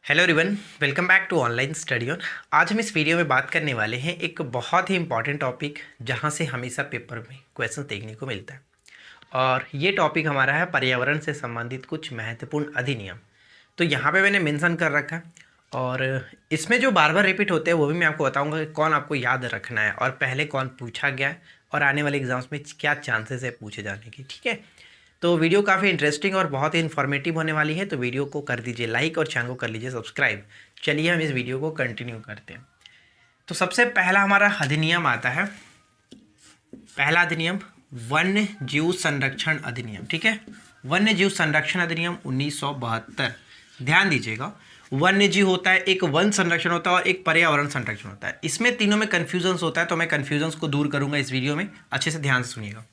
Hello everyone, welcome back to online study on. आज हम इस वीडियो में बात करने वाले हैं एक बहुत ही इंपॉर्टेंट टॉपिक जहां से हमेशा पेपर में क्वेश्चन देखने को मिलता है। और ये टॉपिक हमारा है पर्यावरण से संबंधित कुछ महत्वपूर्ण अधिनियम। तो यहाँ पे मैंने मेंशन कर रखा है और इसमें जो बार बार रिपीट होते हैं वो भी मैं आपको बताऊँगा कि कौन आपको याद रखना है और पहले कौन पूछा गया है और आने वाले एग्जाम्स में क्या चांसेस है पूछे जाने की। ठीक है, तो वीडियो काफ़ी इंटरेस्टिंग और बहुत ही इन्फॉर्मेटिव होने वाली है, तो वीडियो को कर दीजिए लाइक और चैनल को कर लीजिए सब्सक्राइब। चलिए हम इस वीडियो को कंटिन्यू करते हैं। तो सबसे पहला हमारा अधिनियम आता है, पहला अधिनियम वन्य जीव संरक्षण अधिनियम। ठीक है, वन्य जीव संरक्षण अधिनियम 1972। ध्यान दीजिएगा, वन्य जीव होता है, एक वन संरक्षण होता है और एक पर्यावरण संरक्षण होता है। इसमें तीनों में कन्फ्यूजन्स होता है, तो मैं कन्फ्यूजन्स को दूर करूंगा इस वीडियो में। अच्छे से ध्यान से सुनिएगा।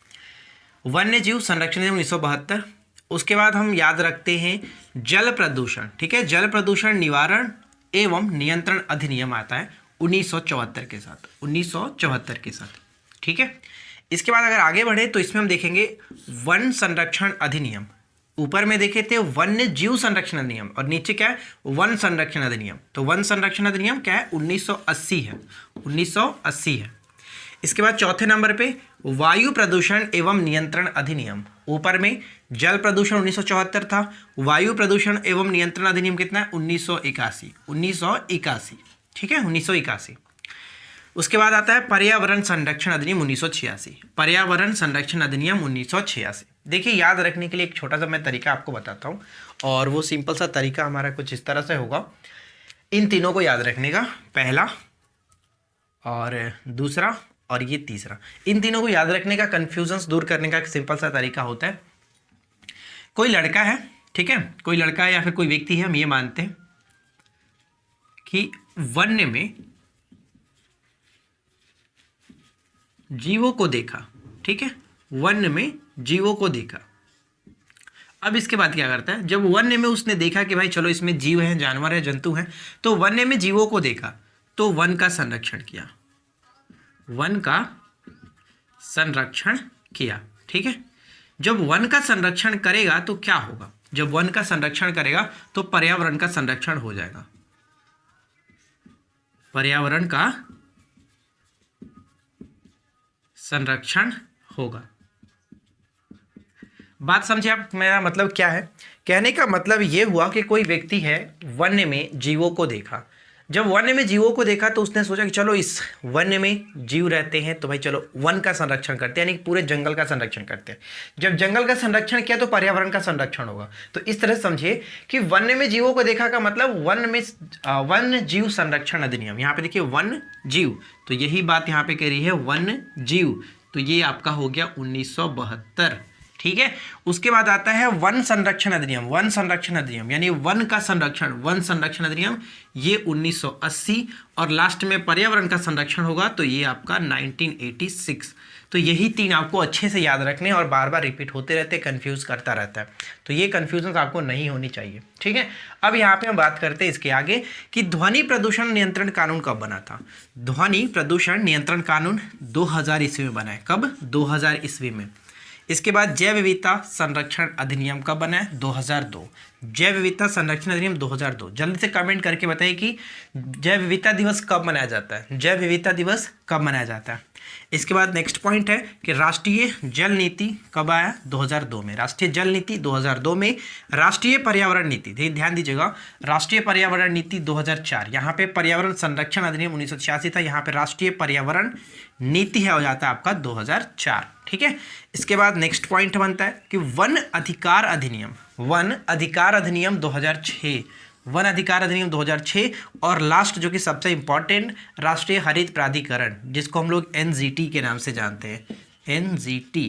वन्य जीव संरक्षण अधिनियम 1972। उसके बाद हम याद रखते हैं जल प्रदूषण। ठीक है, जल प्रदूषण निवारण एवं नियंत्रण अधिनियम आता है 1974 के साथ, 1974 के साथ। ठीक है, इसके बाद अगर आगे बढ़े तो इसमें हम देखेंगे वन संरक्षण अधिनियम। ऊपर में देखे थे वन्य जीव संरक्षण अधिनियम और नीचे क्या है, वन संरक्षण अधिनियम। तो वन संरक्षण अधिनियम क्या है, 1980 है, 1980 है। इसके बाद चौथे नंबर पे वायु प्रदूषण एवं नियंत्रण अधिनियम। ऊपर में जल प्रदूषण 1974 था, वायु प्रदूषण एवं नियंत्रण अधिनियम कितना है, 1981, 1981। ठीक है, 1981। उसके बाद आता है पर्यावरण संरक्षण अधिनियम 1986, पर्यावरण संरक्षण अधिनियम 1986। देखिए, याद रखने के लिए एक छोटा सा मैं तरीका आपको बताता हूँ और वो सिंपल सा तरीका हमारा कुछ इस तरह से होगा। इन तीनों को याद रखने का, पहला और दूसरा और ये तीसरा, इन तीनों को याद रखने का, कंफ्यूजन्स दूर करने का एक सिंपल सा तरीका होता है। कोई लड़का है, ठीक है, कोई लड़का है या फिर कोई व्यक्ति है, हम ये मानते हैं कि वन्य में जीवों को देखा। ठीक है, वन्य में जीवों को देखा। अब इसके बाद क्या करता है, जब वन्य में उसने देखा कि भाई चलो इसमें जीव हैं, जानवर है, जंतु हैं, तो वन्य में जीवों को देखा तो वन का संरक्षण किया, वन का संरक्षण किया। ठीक है, जब वन का संरक्षण करेगा तो क्या होगा, जब वन का संरक्षण करेगा तो पर्यावरण का संरक्षण हो जाएगा, पर्यावरण का संरक्षण होगा। बात समझे आप, मेरा मतलब क्या है, कहने का मतलब ये हुआ कि कोई व्यक्ति है, वन्य में जीवों को देखा। जब वन्य में जीवों को देखा तो उसने सोचा कि चलो इस वन्य में जीव रहते हैं तो भाई चलो वन का संरक्षण करते हैं, यानी पूरे जंगल का संरक्षण करते हैं। जब जंगल का संरक्षण किया तो पर्यावरण का संरक्षण होगा। तो इस तरह समझिए कि वन्य में जीवों को देखा का मतलब वन्य जीव संरक्षण अधिनियम। यहाँ पे देखिए वन जीव, तो यही बात यहाँ पे कह रही है, वन्य जीव। तो ये आपका हो गया 1972। ठीक है, उसके बाद आता है वन संरक्षण अधिनियम, वन संरक्षण अधिनियम यानी वन का संरक्षण, वन संरक्षण अधिनियम, ये 1980। और लास्ट में पर्यावरण का संरक्षण होगा तो ये आपका 1986। तो यही तीन आपको अच्छे से याद रखने और बार बार रिपीट होते रहते, कंफ्यूज करता रहता है, तो ये कंफ्यूजन आपको नहीं होनी चाहिए। ठीक है, अब यहाँ पे हम बात करते हैं इसके आगे कि ध्वनि प्रदूषण नियंत्रण कानून कब बना था। ध्वनि प्रदूषण नियंत्रण कानून 2000 ईस्वी में बना है। कब, 2000 ईस्वी में। इसके बाद जैव विविधता संरक्षण अधिनियम कब बना है, 2002। जैव विविधता संरक्षण अधिनियम 2002। जल्दी से कमेंट करके बताइए कि जैव विविधता दिवस कब मनाया जाता है, जैव विविधता दिवस कब मनाया जाता है। इसके बाद नेक्स्ट पॉइंट है कि राष्ट्रीय जल नीति कब आया, 2002 में। राष्ट्रीय जल नीति 2002 में। राष्ट्रीय पर्यावरण नीति, ध्यान दीजिएगा, राष्ट्रीय पर्यावरण नीति 2004। यहाँ पे पर्यावरण संरक्षण अधिनियम 1986 था, यहाँ पे राष्ट्रीय पर्यावरण नीति है, हो जाता है आपका 2004। ठीक है, इसके बाद नेक्स्ट पॉइंट बनता है कि वन अधिकार अधिनियम, वन अधिकार अधिनियम 2006, वन अधिकार अधिनियम 2006। और लास्ट जो कि सबसे इंपॉर्टेंट, राष्ट्रीय हरित प्राधिकरण, जिसको हम लोग एनजीटी के नाम से जानते हैं, एनजीटी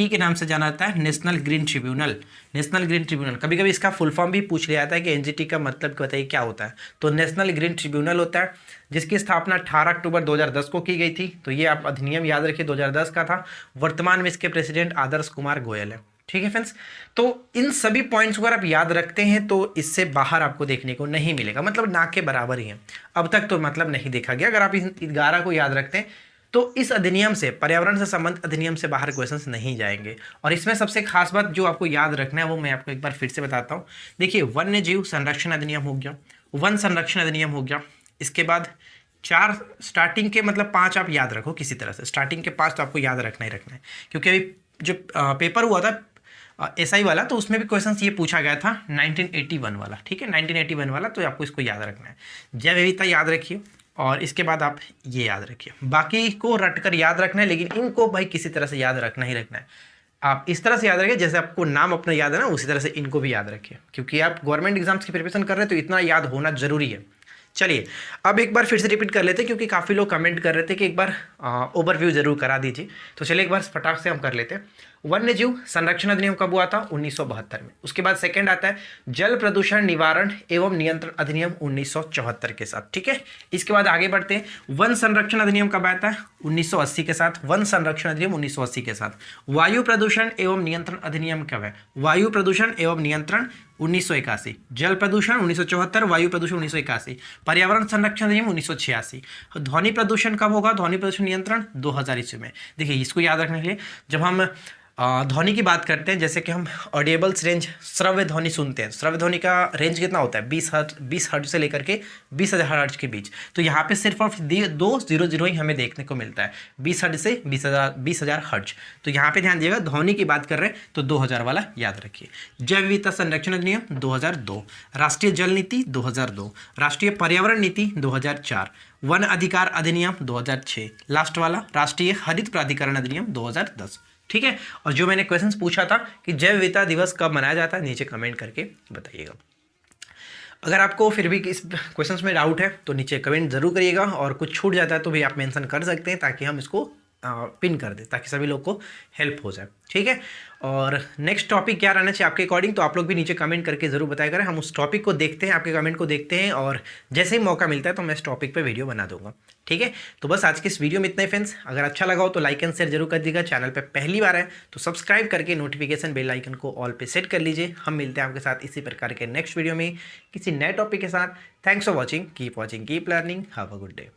के नाम से जाना जाता है, national green tribunal, national green tribunal. कभी कभी इसका फुल फॉर्म भी पूछ लिया जाता है कि एनजीटी का मतलब बताइए क्या होता है, तो नेशनल ग्रीन ट्रिब्यूनल होता है, जिसकी स्थापना 18 अक्टूबर 2010 को की गई थी। तो ये आप अधिनियम याद रखिए, 2010 का था। वर्तमान में इसके प्रेसिडेंट आदर्श कुमार गोयल है। ठीक है फ्रेंड्स, तो इन सभी पॉइंट्स को अगर आप याद रखते हैं तो इससे बाहर आपको देखने को नहीं मिलेगा, मतलब ना के बराबर ही है। अब तक तो मतलब नहीं देखा गया। अगर आप इन 11 को याद रखते हैं तो इस अधिनियम से, पर्यावरण से संबंधित अधिनियम से बाहर क्वेश्चंस नहीं जाएंगे। और इसमें सबसे खास बात जो आपको याद रखना है वो मैं आपको एक बार फिर से बताता हूँ। देखिए, वन्य जीव संरक्षण अधिनियम हो गया, वन संरक्षण अधिनियम हो गया, इसके बाद 4 स्टार्टिंग के मतलब 5 आप याद रखो किसी तरह से, स्टार्टिंग के 5 तो आपको याद रखना ही रखना है, क्योंकि अभी जो पेपर हुआ था एसआई वाला, तो उसमें भी क्वेश्चन ये पूछा गया था 1981 वाला, ठीक है, 1981 वाला, तो आपको इसको याद रखना है। जैव विविधता याद रखिए और इसके बाद आप ये याद रखिए, बाकी को रटकर याद रखना है, लेकिन इनको भाई किसी तरह से याद रखना ही रखना है। आप इस तरह से याद रखिए जैसे आपको नाम अपना याद है ना, उसी तरह से इनको भी याद रखिए, क्योंकि आप गवर्नमेंट एग्जाम्स की प्रिपरेशन कर रहे हैं तो इतना याद होना जरूरी है। चलिए अब एक बार फिर से रिपीट कर लेते हैं, क्योंकि काफ़ी लोग कमेंट कर रहे थे कि एक बार ओवरव्यू जरूर करा दीजिए। तो चलिए एक बार फटाक से हम कर लेते हैं। वन्य जीव संरक्षण अधिनियम कब हुआ था? 1972 में। उसके बाद सेकंड आता है जल प्रदूषण निवारण एवं नियंत्रण अधिनियम 1974 के साथ, ठीक है। इसके बाद आगे बढ़ते हैं, वन संरक्षण अधिनियम कब आता है? 1980 के साथ, वन संरक्षण अधिनियम 1980 के साथ। वायु प्रदूषण एवं नियंत्रण अधिनियम कब है? वायु प्रदूषण एवं नियंत्रण 1981, जल प्रदूषण 1974, वायु प्रदूषण 1981, पर्यावरण संरक्षण अधिनियम 1986। ध्वनि प्रदूषण कब होगा? ध्वनि प्रदूषण नियंत्रण 2000 ईस्वी में। देखिए इसको याद रखने के लिए जब हम ध्वनि की बात करते हैं, जैसे कि हम ऑडिएबल्स रेंज श्रव्य ध्वनि सुनते हैं, श्रव्य ध्वनि का रेंज कितना होता है? 20 हर्ट्ज से लेकर के 20,000 हर्ट्ज के बीच। तो यहाँ पे सिर्फ और 200 ही हमें देखने को मिलता है, 20 हर्ट्ज से 20,000 हर्ट्ज। तो यहाँ पे ध्यान दीजिएगा, ध्वनि की बात कर रहे हैं तो 2000 वाला याद रखिए। जैव विविधता संरक्षण अधिनियम 2002, राष्ट्रीय जल नीति 2002, राष्ट्रीय पर्यावरण नीति 2004, वन अधिकार अधिनियम 2006, लास्ट वाला राष्ट्रीय हरित प्राधिकरण अधिनियम 2010, ठीक है। और जो मैंने क्वेश्चंस पूछा था कि जैव विविधता दिवस कब मनाया जाता है, नीचे कमेंट करके बताइएगा। अगर आपको फिर भी इस क्वेश्चंस में डाउट है तो नीचे कमेंट जरूर करिएगा, और कुछ छूट जाता है तो भी आप मेंशन कर सकते हैं, ताकि हम इसको पिन कर दें, ताकि सभी लोग को हेल्प हो जाए, ठीक है। और नेक्स्ट टॉपिक क्या रहना चाहिए आपके अकॉर्डिंग, तो आप लोग भी नीचे कमेंट करके जरूर बताया करें। हम उस टॉपिक को देखते हैं, आपके कमेंट को देखते हैं, और जैसे ही मौका मिलता है तो मैं इस टॉपिक पे वीडियो बना दूंगा, ठीक है। तो बस आज के इस वीडियो में इतना ही फ्रेंड्स। अगर अच्छा लगा हो तो लाइक एंड शेयर जरूर कर दीजिएगा। चैनल पे पहली बार है तो सब्सक्राइब करके नोटिफिकेशन बेल आइकन को ऑल पे सेट कर लीजिए। हम मिलते हैं आपके साथ इसी प्रकार के नेक्स्ट वीडियो में किसी नए टॉपिक के साथ। Thanks for watching, keep learning, have a good day.